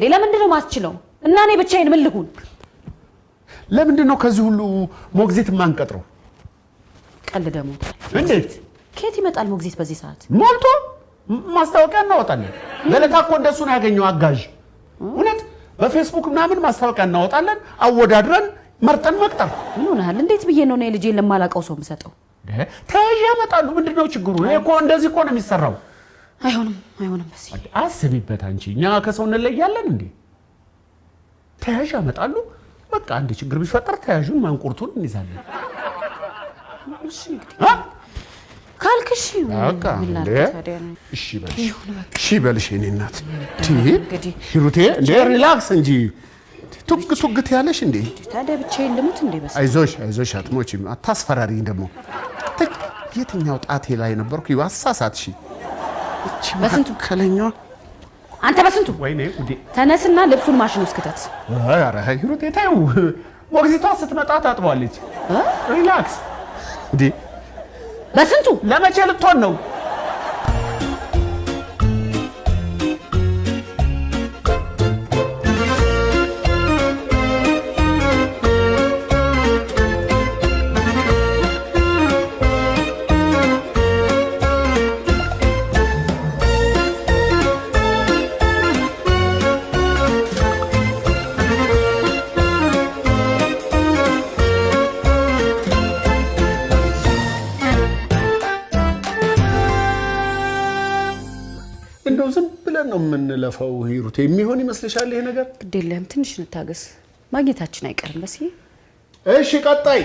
ሌላ ምንድነው ማስችለው እና እኔ ብቻዬን ምን ልሁን ለምንድነው ከዚህ ሁሉ ሞግዚት ማንቀጥረው ቀልደ ሞት እንዴት ከየት ይመጣል ሞግዚት በዚህ ሰዓት ሞልቶ ማስታወቂያ እናወጣለን ለለታ እኮ እንደሱ ነው ያገኘው አጋዥ እውነት በፌስቡክ ምናምን ማስታወቂያ እናወጣለን አወዳድረን መርጠን መቅጠር ምን ሆነሃል እንዴት ብዬ ነው ልጄን ለማላቀው ሰው የምሰጠው ተያዥ ያመጣሉ ምንድነው ችግሩ እኔ እኮ እንደዚህ እኮ ነው የሚሰራው አይሆንም በሲ አስቢበት አንቺ እኛ ከሰው እንለያለን እንዴ ተያዥ ያመጣሉ በቃ አንድ ችግር ቢፈጠር ተያዡን ማንቁርቱን እንይዛለን እሺ ካልክሽ በቃ እሺ በልሽ እኔ እናት ሂሩቴ እንዴ ሪላክስ እንጂ ቱግ ያለሽ እንዴ ታዲያ ብቻዬን ልሙት እንዴ በስ አይዞሽ አትሞቺም አታስፈራሪኝ ደግሞ የትኛው ጣቴ ላይ ነበርኩ ይዋሳሳትሽ እቺ በስንቱ ከለኛው አንተ በስንቱ ወይኔ ጉዴ ተነስና ልብሱን ማሽን ውስጥ ከተት ኧረ ሂሩቴ ታዩ ሞግዚቷ ስትመጣ ታጥባለች ሪላክስ እንዴ በስንቱ ለመቼ ልትሆን ነው እንደው ዝም ብለን ነው የምንለፈው ሂሩቴ የሚሆን ይመስልሻል ይሄ ነገር ግዴለም ትንሽ እንታገስ ማግኘታችን አይቀርም በሲ እሺ ቀጣይ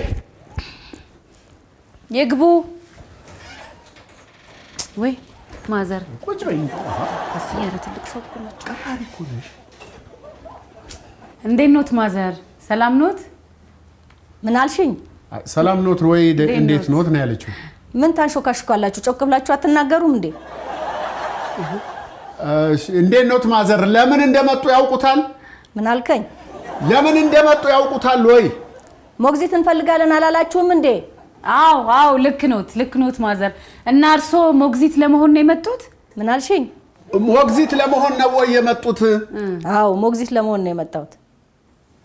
የግቡ ወይ ማዘር ቁጭ በይ በሲ ያረ ትልቅ ሰው እኮ ነው ቀፋሪ እኮ ነሽ እንዴት ኖት ማዘር ሰላም ኖት ምን አልሽኝ ሰላም ኖት ወይ እንዴት ኖት ነው ያለችው ምን ታንሾካሽካላችሁ ጮክ ብላችሁ አትናገሩም እንዴ እንዴት ኖት ማዘር ለምን እንደመጡ ያውቁታል ምን አልከኝ ለምን እንደመጡ ያውቁታል ወይ ሞግዚት እንፈልጋለን አላላችሁም እንዴ አዎ ልክ ኖት ማዘር እና እርሶ ሞግዚት ለመሆን ነው የመጡት ምን አልሽኝ ሞግዚት ለመሆን ነው ወይ የመጡት አዎ ሞግዚት ለመሆን ነው የመጣሁት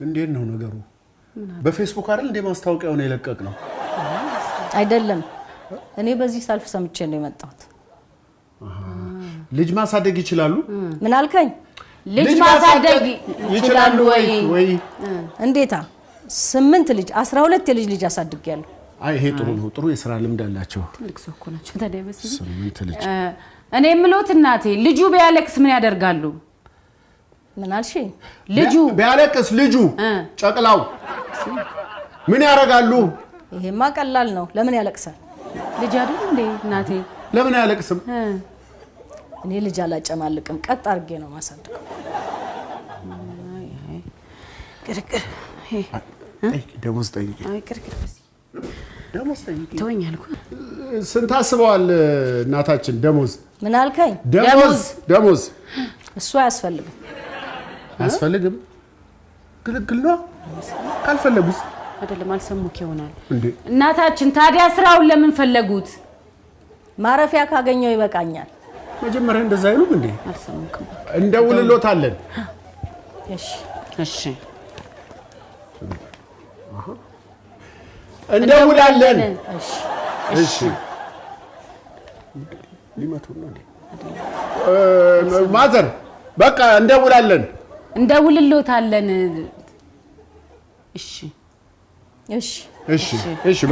እንዴት ነው ነገሩ በፌስቡክ አይደል እንደ ማስታወቂያው ነው የለቀቅነው አይደለም እኔ በዚህ ሳልፍ ሰምቼ ነው የመጣሁት ልጅ ማሳደግ ይችላሉ ምን አልከኝ ልጅ ማሳደግ ይችላሉ ወይ እንዴታ 8 ልጅ 12 የልጅ ልጅ አሳድጌያለሁ አይ ይሄ ጥሩ ነው ጥሩ የሥራ ልምድ አላቸው ትልቅ ሰው እኮ ናቸው ታዲያ በሲ 8 ልጅ እኔ ምሎት እናቴ ልጁ ቢያለቅስ ምን ያደርጋሉ ምን አልሽኝ ልጁ ቢያለቅስ ልጁ ጨቅላው ምን ያደርጋሉ ይሄማ ቀላል ነው ለምን ያለቅሳል ልጅ አይደል እንዴ እናቴ ለምን ያለቅስም እኔ ልጅ አላጨማልቅም ቀጥ አርጌ ነው ማሳደገው ቅርቅር ደሞዝ ጠይቂ አይ ቅርቅር በሲ ደሞዝ ጠይቂ ተወኛልኩ ስንት አስበዋል እናታችን ደሞዝ ምን አልከኝ ደሞዝ እሱ አያስፈልግም ግልግል ነው ካልፈለጉስ አይደለም አልሰሙክ ይሆናል እንዴ እናታችን ታዲያ ስራውን ለምን ፈለጉት ማረፊያ ካገኘው ይበቃኛል መጀመሪያ እንደዛ አይሉም እንዴ አልሰሙክም እንደውልሎታለን እሺ እንደውላለን እሺ ሊመቱ ነው እንዴ ማዘር በቃ እንደውልሎታለን እሺ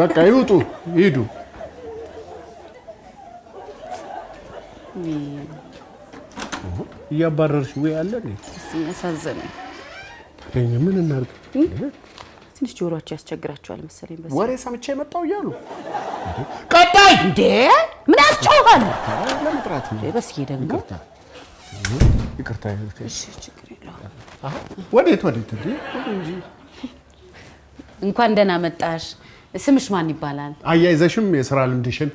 በቃ ይሂዱ ያባረርሽ ወይ አለ እንዴ ያሳዘነኝ ምን እናርግ ትንሽ ጆሮአቸው ያስቸግራቸዋል መሰለኝ በሲ ወሬ ሰምቼ መጣው ይያሉ ቀጣይ እንዴ ምን ያስጨዋል ለምጥራት ነው በሲ ደግሞ ይቅርታ እሺ ችግር የለውም ወዴት እንጂ እንኳን ደህና መጣሽ ስምሽ ማን ይባላል አያይዘሽም የሥራ ልምድሽን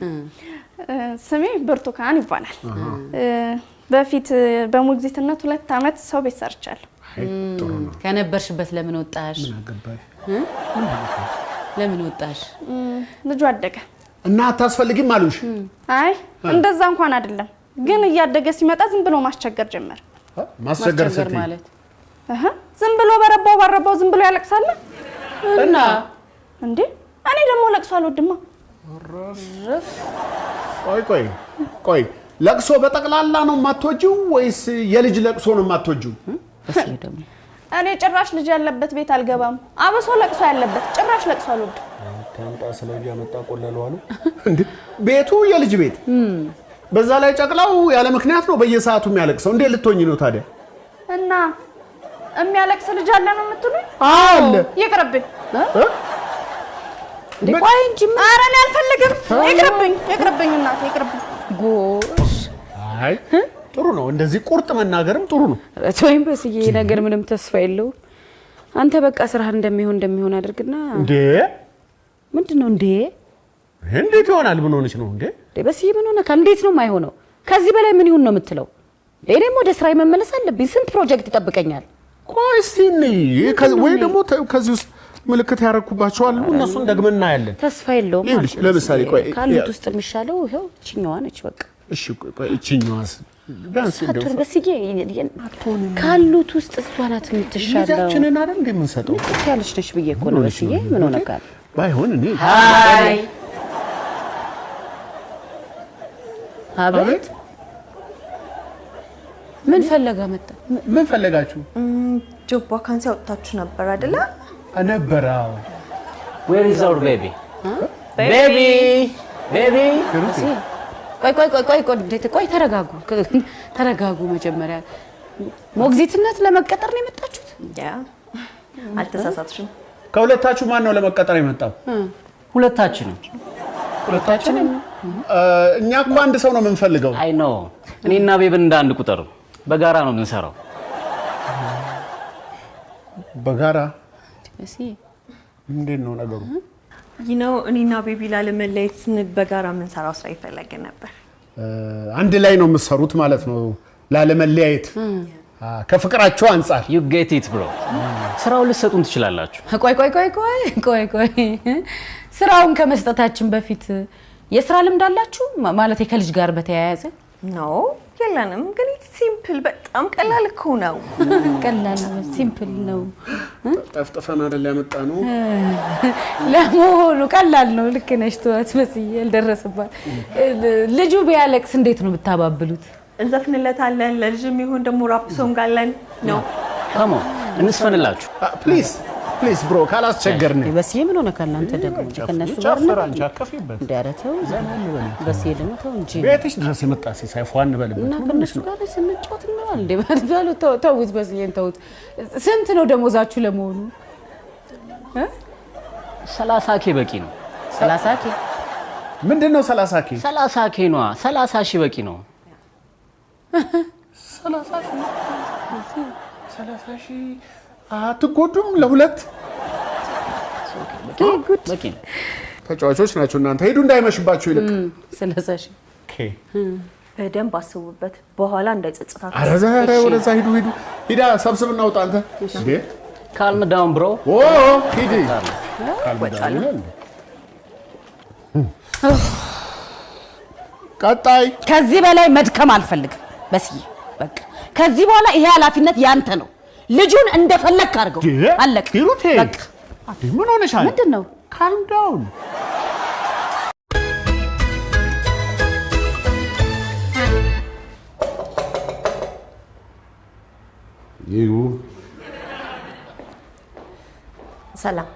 ስሜ ብርቱካን ይባላል በፊት በሞግዚትነት 2 አመት ሰው ቤት ሰርቻለሁ ጥሩ ነው ከነበርሽበት ለምን ወጣሽ ምን አገባሽ ለምን ወጣሽ ልጅ አደገ እና አታስፈልጊም አሉሽ አይ እንደዛ እንኳን አይደለም ግን እያደገ ሲመጣ ዝም ብሎ ማስቸገር ጀመረ ማስቸገር ማለት ዝም ብሎ በረባው ዝም ብሎ ያለቅሳል እና እንዴ እኔ ደግሞ ለቅሶ አልወድማ ቆይ ለቅሶ በጠቅላላ ነው የማትወጂው ወይስ የልጅ ለቅሶ ነው የማትወጂው? በስዬ ደግሞ እኔ ጭራሽ ልጅ ያለበት ቤት አልገባም አብሶ ለቅሶ ያለበት ጭራሽ ለቅሶ አልወድም ታንጣ ስለዚህ ያመጣ ቆለለው አሉ እንዴ ቤቱ የልጅ ቤት በዛ ላይ ጨቅላው ያለ ምክንያት ነው በየሰዓቱ የሚያለቅሰው እንዴ ልትሆኚ ነው ታዲያ እና የሚያለቅስ ልጅ አለ ነው የምትሉኝ አለ ይቅርብኝ ቆይ እንጂ ኧረ እኔ አልፈልግም ይቅርብኝ እናቴ ይቅርብኝ ጎሽ አይ ጥሩ ነው እንደዚህ ቁርጥ መናገርም ጥሩ ነው ወይም በስዬ ነገር ምንም ተስፋ የለው አንተ በቃ ስራህ እንደሚሆን አድርግና እንዴ ምንድነው እንዴት ይሆናል ምን ሆነች ነው እንዴ በስዬ ምን ሆነ እንዴት ነው የማይሆነው ከዚህ በላይ ምን ይሁን ነው የምትለው እኔም ወደ ስራዬ መመለስ አለብኝ ስንት ፕሮጀክት ይጠብቀኛል ቆይ እስቲ ወይ ደግሞ ከዚህ ውስጥ ምልክት ያረኩባቸው አሉ እነሱን ደግመና ያለን ተስፋ የለውም ማለት ነው ለምሳሌ ቆይ ካሉት ውስጥ የሚሻለው ይሄው እቺኛዋ ነች በቃ እሺ ቆይ እቺኛዋስ ዳንስ እንደው በስዬ ካሉት ውስጥ እሷ ናት የምትሻለው ልጃችንን አይደል እንደምንሰጠው ያለች ነች ብዬ እኮ ነው በስዬ ምን ሆነ ካል ባይሆን እኔ ሃይ አቤት ምን ፈለጋችሁ ጆብ ዋካንሲ አውጥታችሁ ነበር አይደለ አነበራው Where is our baby? Baby! ቆይ ተረጋጉ መጀመሪያ ሞግዚትነት ለመቀጠር ነው የመጣችሁት ያ አልተሳሳትሽም ከሁለታችሁ ማን ነው ለመቀጠር የመጣው ሁለታችንም እኛ እኮ አንድ ሰው ነው የምንፈልገው አይ ኖ እኔና ቤብን እንደ አንድ ቁጥር በጋራ ነው የምንሰራው በጋራ በስዬ እንዴት ነው ነገሩ እኔና ቤቢ ላለመለየት ስንል በጋራ የምንሰራው ስራ ይፈለግ ነበር አንድ ላይ ነው የምትሰሩት ማለት ነው ላለመለያየት ከፍቅራቸው አንፃር you get it bro ስራው ልትሰጡን ትችላላችሁ ቆይ ስራውን ከመስጠታችን በፊት የስራ ልምድ አላችሁ ማለት ከልጅ ጋር በተያያዘ ኖ የለንም ግን ሲምፕል በጣም ቀላል እኮ ነው ቀላል ነው ሲምፕል ነው ጠፍጥፈን አይደል ያመጣነው ለሞሉ ቀላል ነው ልክ ነሽ ተዋት በስዬ ያልደረሰባት ልጁ ቢያለቅስ እንዴት ነው ብታባብሉት እንዘፍንለታለን ለልጅም ይሁን ደግሞ ራፕ ሶንግ አለን ነው come on እንስፈንላችሁ ፕሊዝ ብሮ ካላስቸገርን በስዬ ምን ሆነ ካላንተ ደግሞ ከነሱ ጋር ጨፈራ እንጂ አከፊበት ዳረተው በስዬ ደግሞ ተው እንጂ ቤትሽ ድረስ የመጣ ሳይፏን በልበት እና ከነሱ ጋር ስንጫወት ነው እንዴ ባሉ ተውት በስዬን ተውት ስንት ነው ደሞዛችሁ ለመሆኑ 30k በቂ ነው 30k ምንድነው 30k 30k ነው 30 በቂ ነው 30 አትጎዱም ለሁለት በቂ ነው ተጫዋቾች ናቸው እናንተ ሄዱ እንዳይመሽባችሁ ይልቅ 30 በደንብ አስቡበት በኋላ እንዳይጸጽታችሁ አረዛራ ወደዛ ሂዳ ሰብስብ እናውጣ አንተ እንዴ calm down bro ሂድ ቀጣይ ከዚህ በላይ መድከም አልፈልግም በስዬ በቃ ከዚህ በኋላ ይሄ ኃላፊነት ያንተ ነው ልጁን እንደፈለክ አድርገው አለቀ በቃ ምን ሆነሻል ምንድነው calm down ሰላም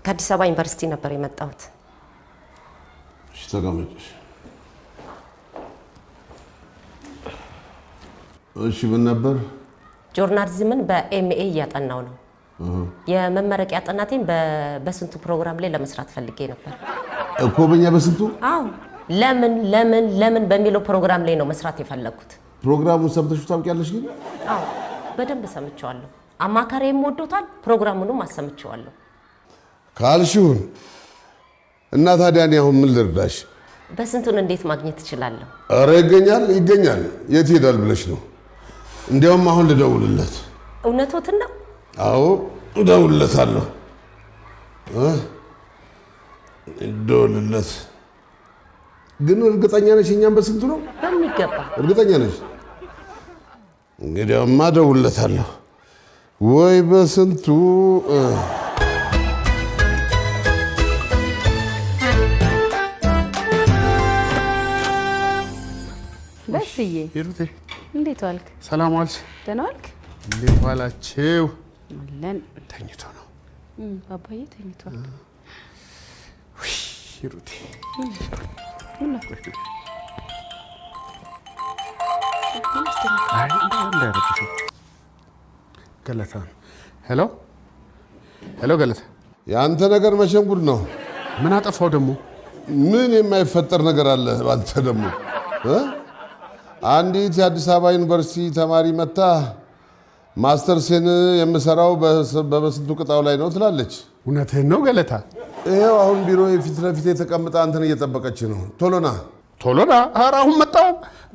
ከአዲስ አበባ ዩኒቨርሲቲ ነበር የመጣሁት እሺ ተቀመጭ እሺ ምን ነበር ጆርናሊዝምን በኤምኤ እያጠናው ነው የመመረቂያ ጥናቴን በስንቱ ፕሮግራም ላይ ለመስራት ፈልጌ ነበር እኮ በእኛ በስንቱ አዎ ለምን በሚለው ፕሮግራም ላይ ነው መስራት የፈለኩት ፕሮግራሙን ሰምተሽው ታውቂያለሽ ግን አዎ በደንብ ሰምቼዋለሁ አማካሪም ወዶታል ፕሮግራሙንም አሰምቼዋለሁ ካልሽውን እና ታዲያ እኔ አሁን ምን ልርዳሽ በስንቱን እንዴት ማግኘት እችላለሁ ኧረ ይገኛል የት ሄዳል ብለሽ ነው እንዴውም አሁን ልደውልለት እውነቶትን ነው አዎ እደውልለታለሁ እደውልለት ግን እርግጠኛ ነሽ እኛም በስንቱ ነው በሚገባ እርግጠኛ ነሽ እንግዲያውማ እደውልለታለሁ ወይ በስንቱ በስዬ ሂሩቴ እንዴት ዋልክ? ሰላም ዋልሽ? ደህና ዋልክ? እንዴት ዋላችሁ? አለን። ተኝቶ ነው ባባዬ ተኝቷል። ሂሩቴ ምን ነው? አይ እንዳይረብሽ ገለታ ሄሎ ገለታ የአንተ ነገር መቼም ጉድ ነው። ምን አጠፋው ደግሞ? ምን የማይፈጠር ነገር አለ ባንተ ደግሞ? አንዲት የአዲስ አበባ ዩኒቨርሲቲ ተማሪ መታ ማስተርሴን የምሰራው በበስንቱ ቅጣው ላይ ነው ትላለች። እውነትህን ነው ገለታ? ይኸው አሁን ቢሮ የፊት ለፊት ተቀምጣ አንተን እየጠበቀች ነው። ቶሎና ኧረ አሁን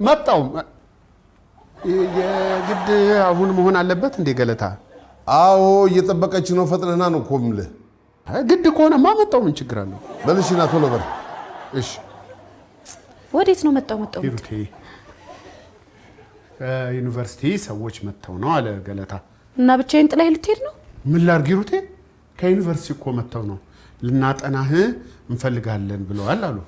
መጣው የግድ አሁን መሆን አለበት እንዴ ገለታ? አዎ እየጠበቀች ነው። ፈጥነና ነው እኮ የምልህ። ግድ ከሆነማ መጣው ምን ችግር አለው? በልሽና ቶሎ በል። እሺ ወዴት ነው መጣው? ሂሩቴ ከዩኒቨርሲቲ ሰዎች መጥተው ነው አለ ገለታ። እና ብቻዬን ጥላዬ ልትሄድ ነው? ምን ላድርግ ሂሩቴ? ከዩኒቨርሲቲ እኮ መጥተው ነው ልናጠናህ እንፈልጋለን ብለዋል አሉ።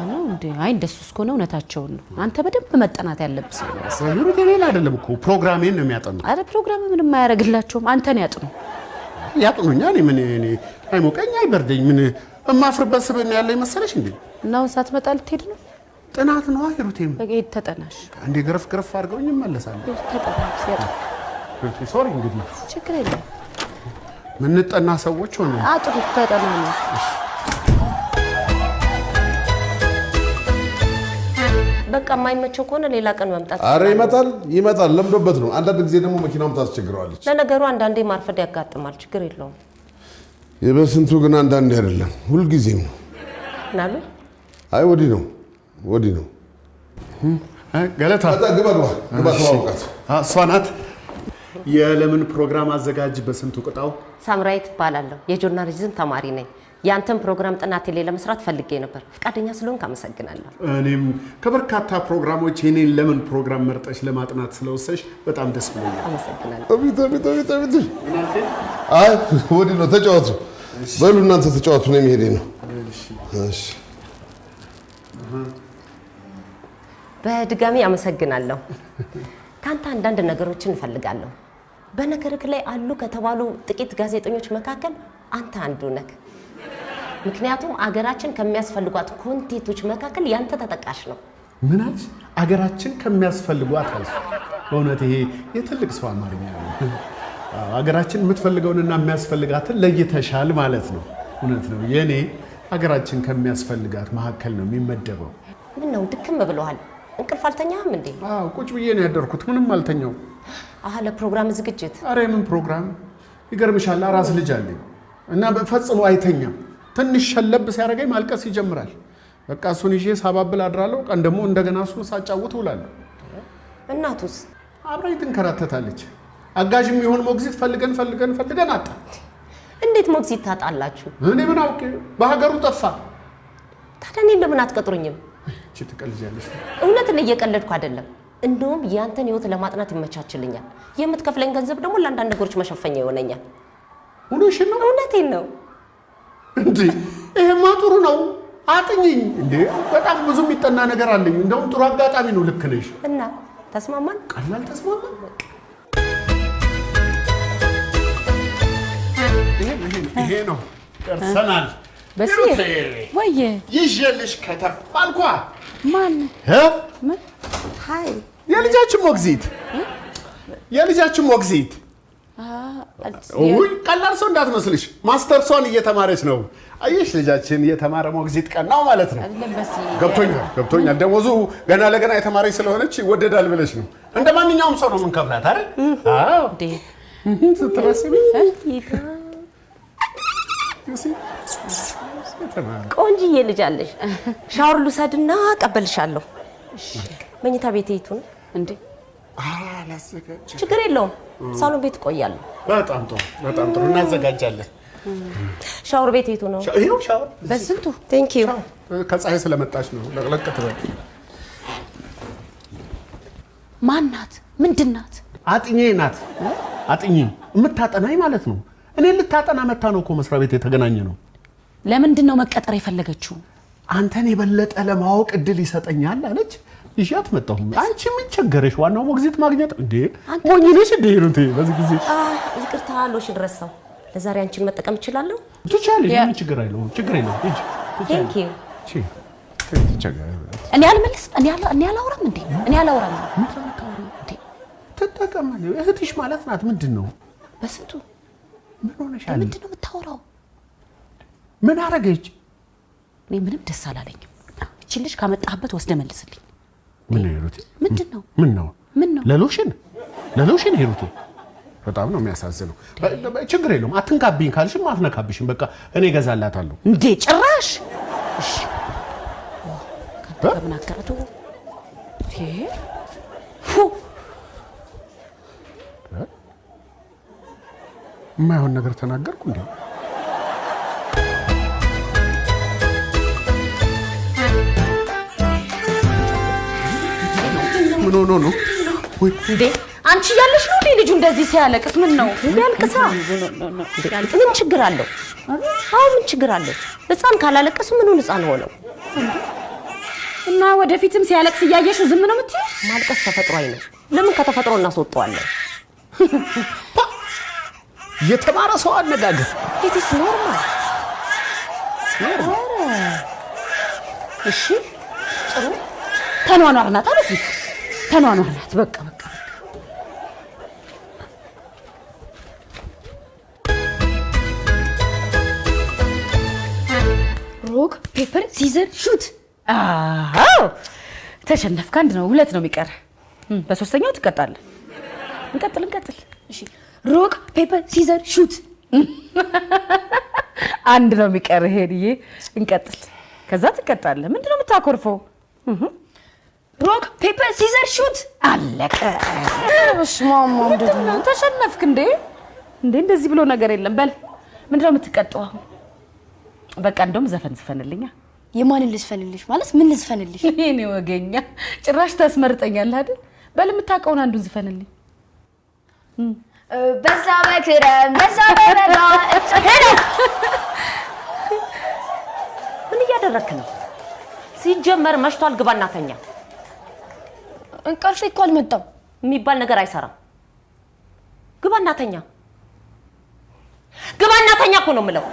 ነው እንዴ? አይ እንደሱ እስከሆነ እውነታቸውን ነው። አንተ በደንብ መጠናት ያለብህ ሰው ነው። ሂሩቴ ሌላ አይደለም እኮ ፕሮግራሜን ነው የሚያጠኑት። አረ ፕሮግራም ምንም አያደርግላቸውም። አንተን ያጥኑኛ። እኔ አይሞቀኝ አይበርደኝ። ምን እማፍርበት ስብዕና ያለኝ መሰለሽ እንዴ? እና አሁን ሳትመጣ ልትሄድ ነው? ጥናት ነው ሂሩቴም። በጌት ተጠናሽ። አንዴ ገረፍ አድርገውኝ እመለሳለሁ። ተጠናሽ ያጣ ሶሪ እንግዲህ ችግር የለም። ምንጠና ሰዎች ሆነ አጥሩ ተጠና ነው። በቃ የማይመቸው ከሆነ ሌላ ቀን መምጣት። አረ ይመጣል። ለምዶበት ነው። አንዳንድ ጊዜ ደግሞ መኪናውም ታስቸግረዋለች። ለነገሩ አንዳንዴ ማርፈድ ያጋጥማል። ችግር የለውም። የበስንቱ ግን አንዳንዴ አይደለም ሁልጊዜም ነው። ናሉ አይ ወዲህ ነው ገለታ ግባ ተዋውቃት። እሷ ናት የለምን ፕሮግራም አዘጋጅ በስንቱ ቅጣው። ሳምራዊት እባላለሁ። የጆርናሊዝም ተማሪ ነኝ። ያንተን ፕሮግራም ጥናቴ ላይ ለመስራት ፈልጌ ነበር። ፈቃደኛ ስለሆንክ አመሰግናለሁ። እኔም ከበርካታ ፕሮግራሞች የኔን ለምን ፕሮግራም መርጠሽ ለማጥናት ስለወሰንሽ በጣም ደስ ብሎኛል። አመሰግናለሁ። አቤት። አይ ወዲህ ነው። ተጫወቱ በሉ እናንተ ተጫወቱ። ነው የሚሄዴ ነው። እሺ በድጋሚ አመሰግናለሁ። ካንተ አንዳንድ ነገሮችን እፈልጋለሁ። በነገርክ ላይ አሉ ከተባሉ ጥቂት ጋዜጠኞች መካከል አንተ አንዱ ነህ። ምክንያቱም አገራችን ከሚያስፈልጓት ኮንቴንቶች መካከል ያንተ ተጠቃሽ ነው። ምን አልሽ? አገራችን ከሚያስፈልጓት አልሽ? በእውነት ይሄ የትልቅ ሰው አማርኛ ነው። አገራችን የምትፈልገውንና የሚያስፈልጋትን ለይተሻል ማለት ነው። እውነት ነው። የኔ አገራችን ከሚያስፈልጋት መካከል ነው የሚመደበው። ምን ነው ድክም ብለዋል? እንቅልፍ አልተኛም እንዴ? ቁጭ ብዬ ነው ያደርኩት። ምንም አልተኛው። ለፕሮግራም ዝግጅት? አረ ምን ፕሮግራም? ይገርምሻል፣ አራስ ልጅ አለኝ እና ፈጽሞ አይተኛም። ትንሽ ሸለብ ሲያደርገኝ ማልቀስ ይጀምራል። በቃ እሱን ይዤ ሳባብል አድራለሁ። ቀን ደግሞ እንደገና እሱን ሳጫውት ውላለሁ። እናቱስ? አብራኝ ትንከራተታለች። አጋዥም ይሁን ሞግዚት ፈልገን አጣ። እንዴት ሞግዚት ታጣላችሁ? እኔ ምን አውቄ፣ በሀገሩ ጠፋ። ታዲያ እኔን ለምን አትቀጥሩኝም? እቺ ትቀልጃለሽ። እውነትን እየቀለድኩ አይደለም። እንደውም ያንተን ህይወት ለማጥናት ይመቻችልኛል። የምትከፍለኝ ገንዘብ ደግሞ ለአንዳንድ ነገሮች መሸፈኛ ይሆነኛል። እውነትሽን ነው? እውነቴን ነው እንዴ? ይሄማ ጥሩ ነው። አጥኚኝ እንዴ! በጣም ብዙ የሚጠና ነገር አለኝ። እንደውም ጥሩ አጋጣሚ ነው። ልክ ነሽ። እና ተስማማን? ቀላል ተስማማን። ይሄ ነው ደርሰናል። በስዬ ወየ ይዤልሽ ከተፋልኳ ማን ምን ሃይ የልጃችን ሞግዚት ቀላል ሰው እንዳትመስልሽ። ማስተርሷን እየተማረች ነው። አየሽ ልጃችን የተማረ ሞግዚት ቀናው ማለት ነው። ገብቶኛል። ደሞዙ ገና ለገና የተማረች ስለሆነች ይወደዳል ብለሽ ነው። እንደ ማንኛውም ሰው ነው የምንከፍላት አይደል? አዎ ስትረስቢ ቆንጅዬ ልጅ አለሽ። ሻወር ልውሰድና ቀበልሻለሁ። መኝታ ቤት የቱ ነው እንዴ? ችግር የለውም። ሳሎን ቤት እቆያለሁ። በጣም ጥሩ እናዘጋጃለን። ሻወር ቤት የቱ ነው? ይኸው ሻወር በስንቱ። ቴንክ ዩ። ከፀሐይ ስለመጣች ነው ለቅለቅ ትበል። ማን ናት? ምንድን ናት? አጥኜ ናት። አጥኚ የምታጠናኝ ማለት ነው። እኔ ልታጠና መታ ነው እኮ መስሪያ ቤት የተገናኘ ነው። ለምንድን ነው መቀጠር የፈለገችው? አንተን የበለጠ ለማወቅ እድል ይሰጠኛል አለች። ይሻት መጣሁ። አንቺ ምን ቸገረሽ? ዋናው ሞግዚት ማግኘት እንዴ? ሞኝ ነሽ እንዴ? ሩቴ በዚህ ጊዜ ይቅርታ ሎሽን ረሳው። ለዛሬ አንቺን መጠቀም እችላለሁ? ትችያለሽ። ምን ችግር የለውም። ችግር የለውም። እጂ ቴንክ ዩ። እኔ አልመልስም። እኔ አላወራም እንዴ? እኔ አላወራም። ምን ተመታው እንዴ? ተጠቀም። እህትሽ ማለት ናት። ምንድነው? በስንቱ ምን ሆነሻል? ምንድነው የምታወራው? ምን አረገች? እኔ ምንም ደስ አላለኝም። እቺ ልጅ ካመጣህበት ወስደ መልስልኝ። ምን ሄሩቴ? ምንድነው? ምን ነው? ለሎሽን ሄሩቴ በጣም ነው የሚያሳዝነው። ችግር የለውም። አትንካብኝ ካልሽም አትነካብሽም። በቃ እኔ እገዛላታለሁ። እንዴ ጭራሽ! እሺ ከምን አከረቱ? የማይሆን ነገር ተናገርኩ እንዴ? ምን ሆኖ ነው? ወይ እንዴ አንቺ ያለሽ ነው እንዴ ልጁ እንደዚህ ሲያለቅስ? ምን ነው ያልቅሳ? ምን ችግር አለው? አዎ ምን ችግር አለው? ህፃን ካላለቀሱ ምኑን ህፃን ሆነው? እና ወደፊትም ሲያለቅስ እያየሽ ዝም ነው የምትይው? ማልቀስ ተፈጥሯዊ ነው። ለምን ከተፈጥሮ እናስወጣዋለን? የተማረ ሰው አነጋገር ኢትስ ኖርማል። እሺ ጥሩ ተኗኗር ናት። አበፊት ተኗኗር ናት። በቃ ሮክ ፔፐር ሲዘር ሹት። አዎ ተሸነፍክ። አንድ ነው ሁለት ነው የሚቀር። በሶስተኛው ትቀጣለህ። እንቀጥል። እሺ ሮክ ፔፐር ሲዘር ሹት። አንድ ነው የሚቀር። ሄድዬ እንቀጥል። ከዛ ትቀጣለህ። ምንድነው የምታኮርፈው? ሮክ ፔፐር ሲዘር ሹት። አለቀ። በስማማ እንደዚህ ተሸነፍክ እንዴ? እንደዚህ ብሎ ነገር የለም። በል ምንድነው የምትቀጣው? በቃ እንደውም ዘፈን ዝፈንልኛ። የማንን ልዝፈንልሽ? ማለት ምን ልዝፈንልሽ? እኔ ወገኛ ጭራሽ ታስመርጠኛለህ አይደል? በል የምታውቀውን አንዱን ዝፈንልኝ። በዛ በክረም በዛ በረጋ ሄሎ። ምን እያደረክ ነው? ሲጀመር መሽቷል። ግባና ተኛ። እንቅልፌ እኮ አልመጣም የሚባል ነገር አይሰራም። ግባና ተኛ እኮ ነው የምለው።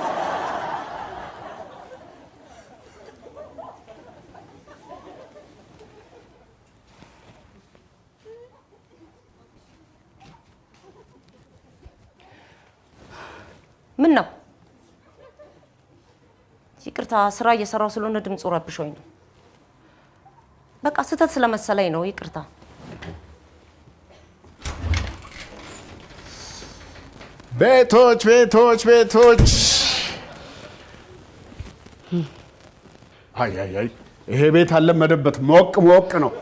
ምን ነው? ይቅርታ ስራ እየሰራው ስለሆነ ድምፁ ረብሾኝ ነው። በቃ ስህተት ስለመሰለኝ ነው። ይቅርታ። ቤቶች አይ ይሄ ቤት አለመደበት። ሞቅ ነው።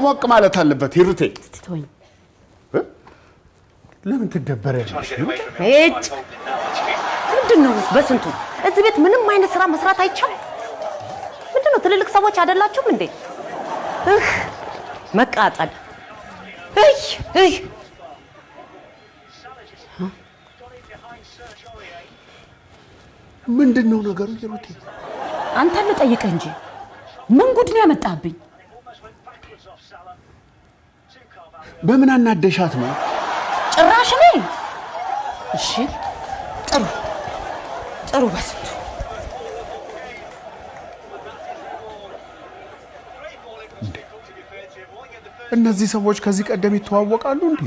ሞቅ ማለት አለበት። ይሩቴ እስቲ ተወኝ። ለምን ትደበሪያለሽ? ምንድነው በስንቱ? እዚህ ቤት ምንም አይነት ስራ መስራት አይቻልም። ምንድነው? ትልልቅ ሰዎች አይደላችሁም እንዴ? መቃጠል። ምንድነው ነገሩ? ይሩቴ አንተን ልጠይቅህ እንጂ ምን ጉድ ነው ያመጣብኝ? በምን አናደሻት ነው? ጭራሽ ነኝ። እሺ ጥሩ በስንቱ እነዚህ ሰዎች ከዚህ ቀደም ይተዋወቃሉ እንዴ?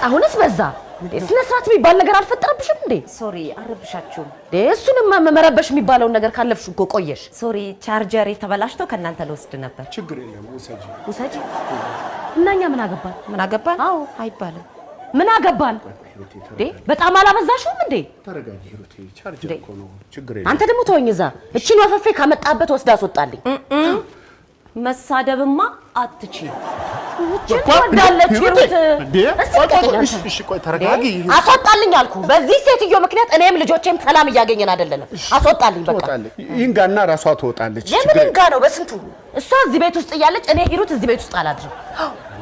አሁንስ በዛ። ስነ ስርዓት የሚባል ነገር አልፈጠረብሽም እንዴ? ሶሪ አረብሻችሁም። እሱንም መረበሽ የሚባለውን ነገር ካለፍሽ እኮ ቆየሽ። ሶሪ ቻርጀር ተበላሽቶ ከናንተ ልወስድ ነበር። ችግር የለም ውሰጂ። እና እኛ ምን አገባን? አዎ አይባልም። ምን አገባን? በጣም አላበዛሽውም እንዴ? ተረጋጊ ሂሩቴ። ቻርጀር እኮ ነው። ችግር የለም። አንተ ደግሞ ተወኝ። እዛ እቺን ወፈፌ ካመጣበት ወስዳ አስወጣልኝ። መሳደብማ አትችይም። ወዳለች ይሩት እሺ ቆይ ተረጋጊ አስወጣልኝ አልኩ በዚህ ሴትዮ ምክንያት እኔም ልጆቼም ሰላም እያገኘን አይደለም አስወጣልኝ በቃ ይንጋና ራሷ ትወጣለች የምን ይንጋ ነው በስንቱ እሷ እዚህ ቤት ውስጥ እያለች እኔ ሂሩት እዚህ ቤት ውስጥ አላድርም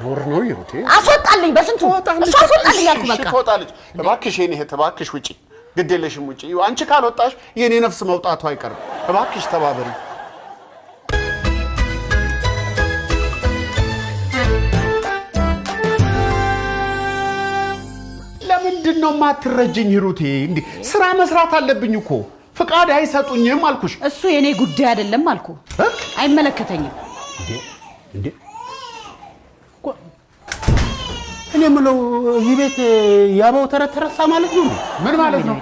ኖር ነው ይሩት አስወጣልኝ በስንቱ እሷ አስወጣልኝ አልኩ በቃ ትወጣለች እባክሽ የኔ እህት እባክሽ ውጪ ግድ የለሽም ውጪ አንቺ ካልወጣሽ የኔ ነፍስ መውጣቱ አይቀርም እባክሽ ተባበሪ ለምንድነው ማትረጅኝ ሂሩቴ እንዴ ስራ መስራት አለብኝ እኮ ፍቃድ አይሰጡኝም አልኩሽ እሱ የኔ ጉዳይ አይደለም አልኩ አይመለከተኝም እንዴ እኔ ምለው እዚህ ቤት ያባው ተረተረሳ ማለት ነው ምን ማለት ነው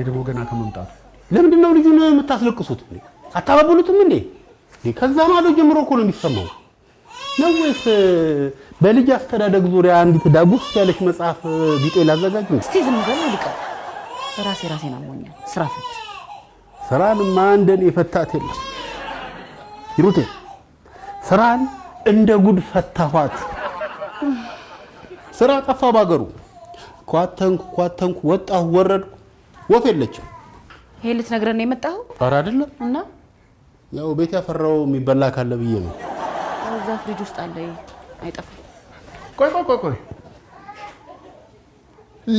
ደግሞ ገና ከመምጣቱ ለምንድነው ልጁን የምታስለቅሱት አታባብሉትም እንዴ ከዛ ማለት ጀምሮ እኮ ነው የሚሰማው ነው ወይስ በልጅ አስተዳደግ ዙሪያ አንዲት ዳጉስ ያለች መጽሐፍ ቢጤ ላዘጋጅ እስቲ ዝም በል ልቀ ራሴን አሞኛል ስራ ፈት ስራንማ እንደኔ ፈታት የለም ይሩቴ ስራን እንደ ጉድ ፈታኋት ስራ ጠፋ ባገሩ ኳተንኩ ወጣሁ ወረድኩ ወፍ የለችም ይሄ ልትነግረን የመጣው ኧረ አይደለም እና ያው ቤት ያፈራው የሚበላ ካለ ብዬ ነው እዛ ፍሪጅ ውስጥ አለ አይጠፋም ቆይ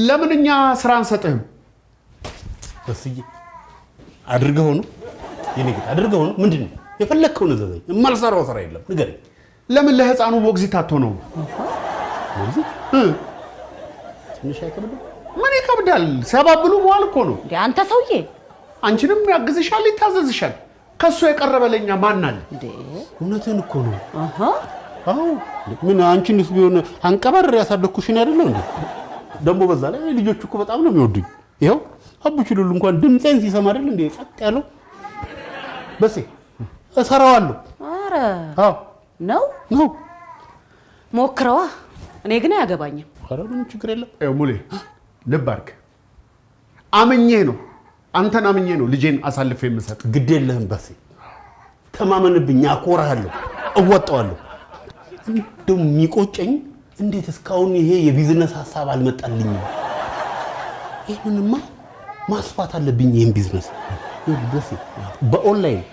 ለምንኛ ስራ አንሰጥህም በስዬ አድርገው ነው የኔ ጌታ አድርገው ነው ምንድነው የፈለከው ነው ዘዘኝ የማልሰራው ስራ የለም ንገረኝ ለምን ለህፃኑ ሞግዚት አትሆነው ሞግዚት ትንሽ አይከብድም ምን ይከብዳል ሲያባብሉ በኋላ እኮ ነው እንዴ አንተ ሰውዬ አንቺንም ያግዝሻል ይታዘዝሻል ከሱ የቀረበለኛ ማን አለ እንዴ እውነትን እኮ ነው አዎ ምን አንቺንስ ቢሆን አንቀባር ያሳደኩሽን አይደለም እንዴ ደሞ በዛ ላይ ልጆቹ እኮ በጣም ነው የሚወዱኝ ይሄው አቡችሉል እንኳን ድምጼን ሲሰማ አይደል እንዴ ጸጥ ያለው በሴ እሰራዋለሁ አረ አዎ ነው ሞክረዋ እኔ ግን አያገባኝም አረ ምን ችግር የለም ሙሌ ልባርክ አመኘ ነው አንተን አመኘ ነው ልጄን አሳልፈ የምሰጥ ግድ የለህም በሴ ተማመንብኝ አኮራለሁ እወጣዋለሁ እንደው የሚቆጨኝ እንዴት እስካሁን ይሄ የቢዝነስ ሐሳብ አልመጣልኝም ይሄንንማ ማስፋት አለብኝ ይሄን ቢዝነስ በሴ በኦንላይን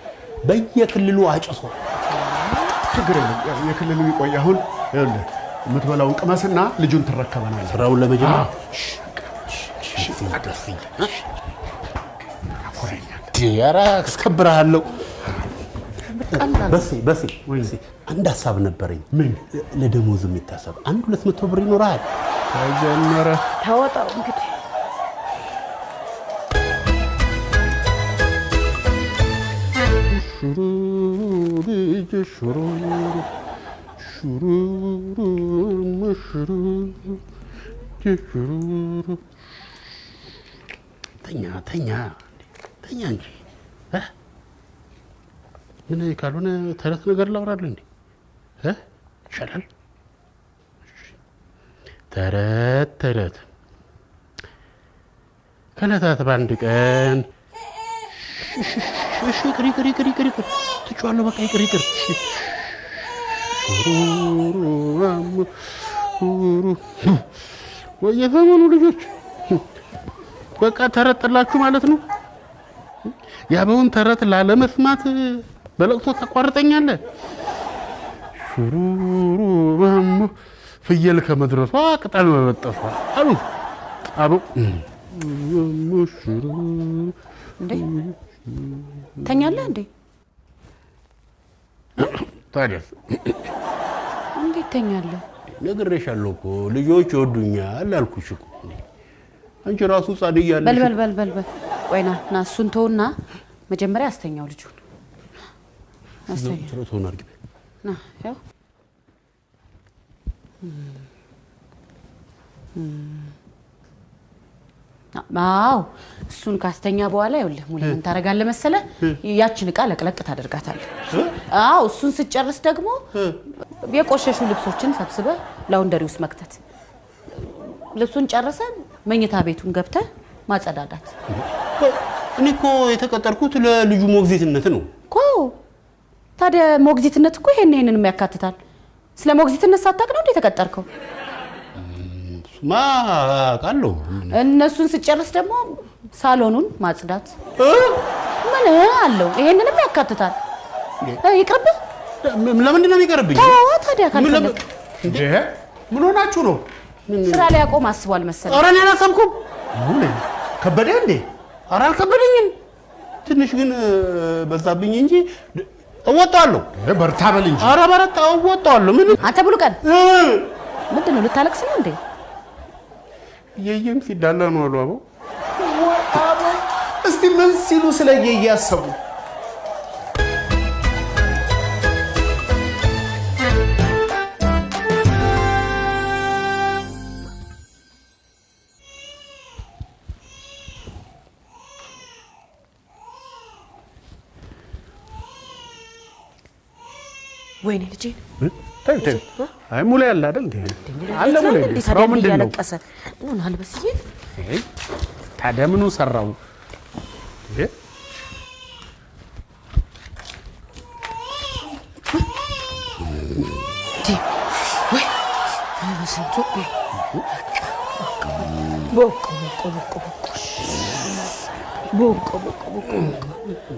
በየክልሉ አጨሶ ችግር የለም የክልሉ ይቆይ አሁን ይኸውልህ የምትበላውን ቅመስና ልጁን ትረከበናለህ ስራውን ለመጀመር ዲያራ አስከብራለሁ በሴ አንድ ሐሳብ ነበረኝ ምን ለደሞዝ የሚታሰብ 200 ብር ይኖራል ተጀመረ ተወጣው እንግዲህ ተኛ እንጂ ምን ካልሆነ ተረት ነገር ላውራለሁ እንዴ ይሻላል ተረት ከለታት ባንድ ቀን እሺ ቅሪ ትጫዋለሁ በቃ ቅሪ ወየፈሙኑ ልጆች በቃ ተረጥላችሁ ማለት ነው ያበውን ተረት ላለመስማት በለቅሶ ተቋርጠኛለህ ሹሩሩ ማሙ ፍየል ከመድረሷ ቅጠል መበጠሷ አሉ አቡ ሙሽሩ እንዴ ተኛለህ እንዴ ታዲያስ እንዴት ተኛለህ ነግሬሻለሁ እኮ ልጆች ይወዱኛል አልኩሽ እኮ አንቺ ራሱ ጻድያለሽ በል ቆይና ና እሱን ተውና መጀመሪያ አስተኛው ልጁን አስተኛው ተውና አርግ ና ያው አዎ እሱን ካስተኛ በኋላ ይኸውልህ ሙሉ ምን ታረጋለህ መሰለህ ያችን ዕቃ ለቅለቅ ታደርጋታለህ አዎ እሱን ስጨርስ ደግሞ የቆሸሹ ልብሶችን ሰብስበህ ላውንደሪ ውስጥ መክተት ልብሱን ጨርሰን መኝታ ቤቱን ገብተህ ማጸዳዳት እኔ እኮ የተቀጠርኩት ለልጁ ሞግዚትነት ነው እኮ ታዲያ ሞግዚትነት እኮ ይሄንን የሚያካትታል ስለ ሞግዚትነት ሳታውቅ ነው እንዴ ተቀጠርከው? ማ ቃለው እነሱን ስጨርስ ደግሞ ሳሎኑን ማጽዳት ምን አለው? ይሄንንም ያካትታል። ይቅርብ። ለምንድን ነው የሚቀርብኝ? ታዋ ታዲያ ካልፈለክ እንዴ ምን ሆናችሁ ነው? ስራ ላይ ያቆም አስቧል መሰለኝ። ኧረ እኔ አላሰብኩም። ከበደ እንዴ? ኧረ አልከበደኝም። ትንሽ ግን በዛብኝ እንጂ እወጣለሁ። በርታ በል እንጂ። ኧረ በረታ እወጣለሁ። ምን አንተ ብሉ ቀን ምንድን ነው ልታለቅስ ነው እንዴ? የየም ሲዳላ ነው አሉ አቦ። እስቲ ምን ሲሉ ስለ የየ ያሰቡ? ወይኔ ልጄ ተይ ተይ። አይ ሙሌ ያለ አይደል እንዴ? አለ ሙሌ እንዴ? ስራው ምንድን ነው? ምን አልበስዬ? ታዲያ ምኑ ሰራው?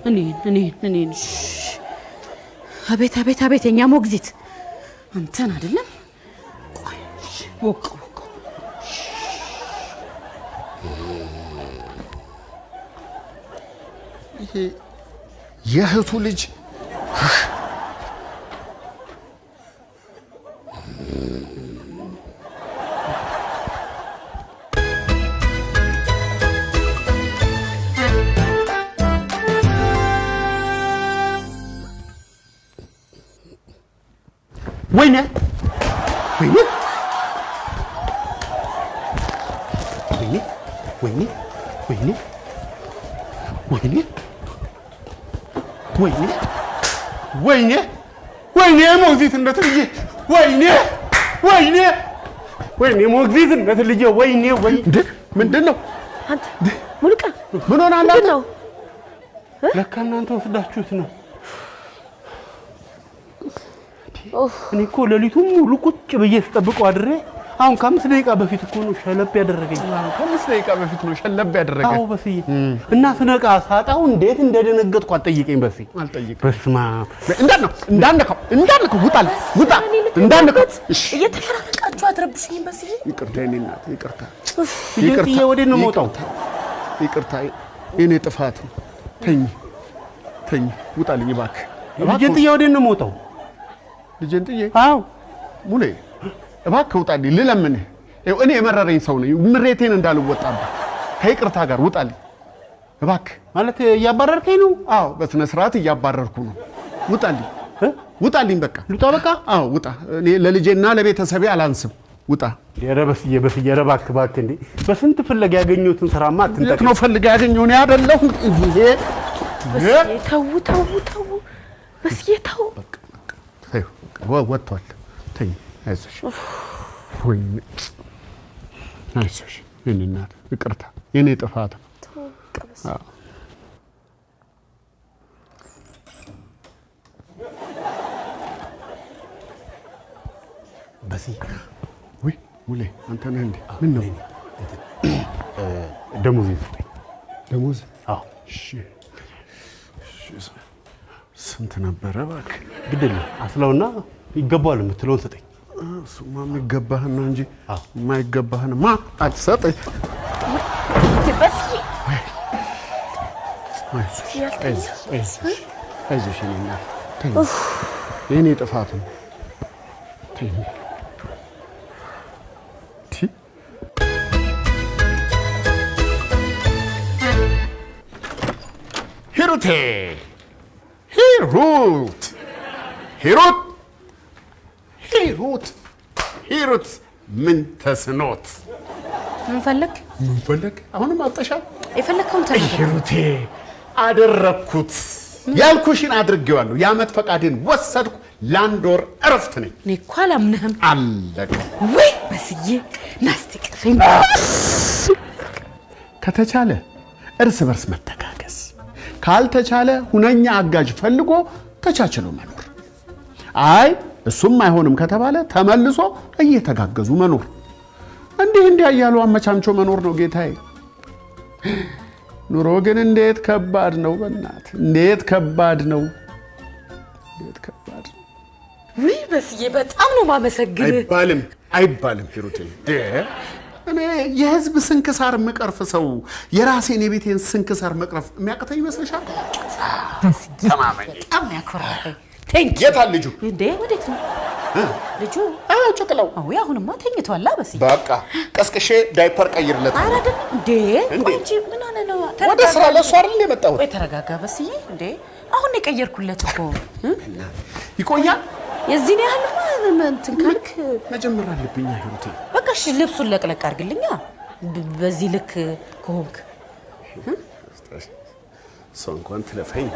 እኔ አቤት አቤት አቤት የኛ ሞግዚት አንተን አይደለም? ወቅ ይሄ የእህቱ ልጅ ወይኔ ወይኔ ወይኔ ወይኔ ወይኔ ወይኔ ወይኔ ወይኔ ሞግዚት እንደትልዬ ወይኔ ወይኔ ወይኔ ሞግዚት እንደትልዬ ወይኔ ወይኔ ምንድን ነው? አንተ ሙሉቃ ምን ሆነ? አንተ ነው ለካ እናንተ ወስዳችሁት ነው። እኔ እኮ ሌሊቱን ሙሉ ቁጭ ብዬ ስጠብቀው አድሬ አሁን ከ5 ደቂቃ በፊት እኮ ነው ሸለብ ያደረገኝ። ከ5 ደቂቃ በፊት ነው ሸለብ ያደረገኝ። አዎ በስዬ እና ስነቃ ሳጣው እንዴት እንደደነገጥኩ አትጠይቀኝ በስዬ። አልጠይቅም። በስማ እንዳነካው ውጣል ውጣ እንዳነካው። እየተፈራረቃችሁ አትረብሹኝ በስዬ። ይቅርታ የኔ እናት ይቅርታ። ይቅርታ ወዴት ነው የምወጣው? ይቅርታ የኔ ጥፋት ነው። ተኝ ውጣልኝ እባክህ። ልጄን ጥዬ ወዴት ነው የምወጣው? ልጄን ጥዬ? አዎ ሙሌ እባክህ ውጣልኝ ልለምንህ። እኔ የመረረኝ ሰው ነኝ። ምሬቴን እንዳልወጣብህ ከይቅርታ ጋር ውጣልኝ እባክህ። ማለት እያባረርከኝ ነው? አዎ በስነ ስርዓት እያባረርኩ ነው። ውጣልኝ በቃ ልውጣ በቃ? አዎ ውጣ። እኔ ለልጄና ለቤተሰቤ አላንስም። ውጣ። ኧረ በስዬ ኧረ እባክህ እንዴ በስንት ፍለጋ ያገኘሁትን ስራማ አትንጠቅ ነው ፈልጋ ያገኘው ነው አይደለሁ እንዴ? ተው በስዬ ተው። ወጥቷል። ተኝ አይዞሽ። ወይኔ አይዞሽ የኔ እናት ይቅርታ የኔ ጥፋት ነው። በስዬ ወይ ሙሌ አንተ ነህ እንዴ? ምን ነው ደሞዝ ይስጠኝ። ደሞዝ? አዎ። እሺ ስንት ነበረ እባክህ? ግድል አስለውና ይገባዋል የምትለውን ስጠኝ። እሱማ የሚገባህን ነው እንጂ የማይገባህንማ አትሰጠኝ። አይዞሽ የኔ እናት ተኝ። የኔ ጥፋት ነው። ተኝ ሂሩቴ ሂሩት ምን ተስኖት? ምን ፈለክ? አሁንም አጥተሻል። የፈለከውን ተናገር። ሂሩቴ አደረኩት ያልኩሽን አድርጌዋለሁ። የዓመት ፈቃዴን ወሰድኩ። ለአንድ ወር እረፍት ነኝ። እኔ እኮ አላምንህም። አለቀ። ወይ በስዬ ናስቲቅፈኝ። ከተቻለ እርስ በርስ መተጋገዝ፣ ካልተቻለ ሁነኛ አጋዥ ፈልጎ ተቻችሎ መኖር። አይ እሱም አይሆንም ከተባለ ተመልሶ እየተጋገዙ መኖር። እንዲህ እያሉ አመቻምቾ መኖር ነው ጌታዬ። ኑሮ ግን እንዴት ከባድ ነው በእናትህ! እንዴት ከባድ ነው! እንዴት ከባድ ነው! ውይ በስዬ በጣም ነው ማመሰግን። አይባልም ሂሩቴ። እኔ የህዝብ ስንክሳር መቅረፍ ሰው የራሴን የቤቴን ስንክሳር መቅረፍ የሚያቅተኝ ይመስልሻል? ተማመኝ። በጣም ያኮራኸኝ። የታል ልጁ? እንዴ ወዴት ነው ልጁ? ጨቅላው። አሁንማ ተኝቷል። በስዬ በቃ ቀስቅሼ ዳይፐር ቀይርለት። ኧረ አይደል እንዴ እንጂ ምን ሆነ ነው? ወደ ስራ ለእሱ አይደል የመጣሁት? ወይ ተረጋጋ በስዬ። እንዴ አሁን የቀየርኩለት እኮ ይቆያል። የዚህን ያህል እንትን ካልክ መጀመር አለብኝ ሂሩቴ። በቃ እሺ ልብሱን ለቅለቅ አድርግልኛ። በዚህ ልክ ከሆንክ ሰው እንኳን ትለፈኝ።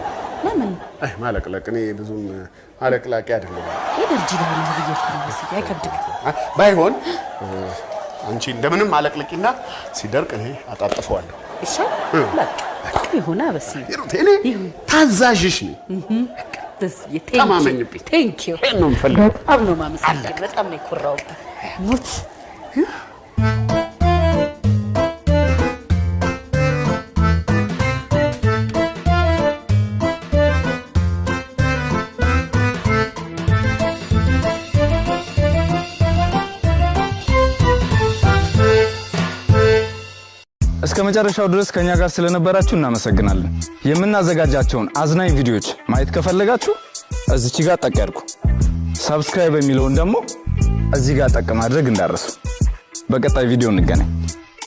ለምን አይ ማለቅለቅ እኔ ብዙም አለቅላቂ አይደለም። ኤነርጂ ላይ ነው ብዬሽ አይከብድም። ባይሆን አንቺ እንደምንም አለቅልቂና ሲደርቅ እኔ አጣጥፈዋለሁ። እሺ በቃ ይሁን። በስዬ ሂሩቴ እኔ ታዛዥሽ ነኝ። ተማመኝብኝ። ቴንክ ዩ። በጣም ነው ማመሰግን። በጣም ነው የኮራሁብህ። ሙት እስከ መጨረሻው ድረስ ከኛ ጋር ስለነበራችሁ እናመሰግናለን። የምናዘጋጃቸውን አዝናኝ ቪዲዮዎች ማየት ከፈለጋችሁ እዚች ጋር ጠቅ ያድርጉ። ሰብስክራይብ የሚለውን ደግሞ እዚህ ጋር ጠቅ ማድረግ እንዳትረሱ። በቀጣይ ቪዲዮ እንገናኝ።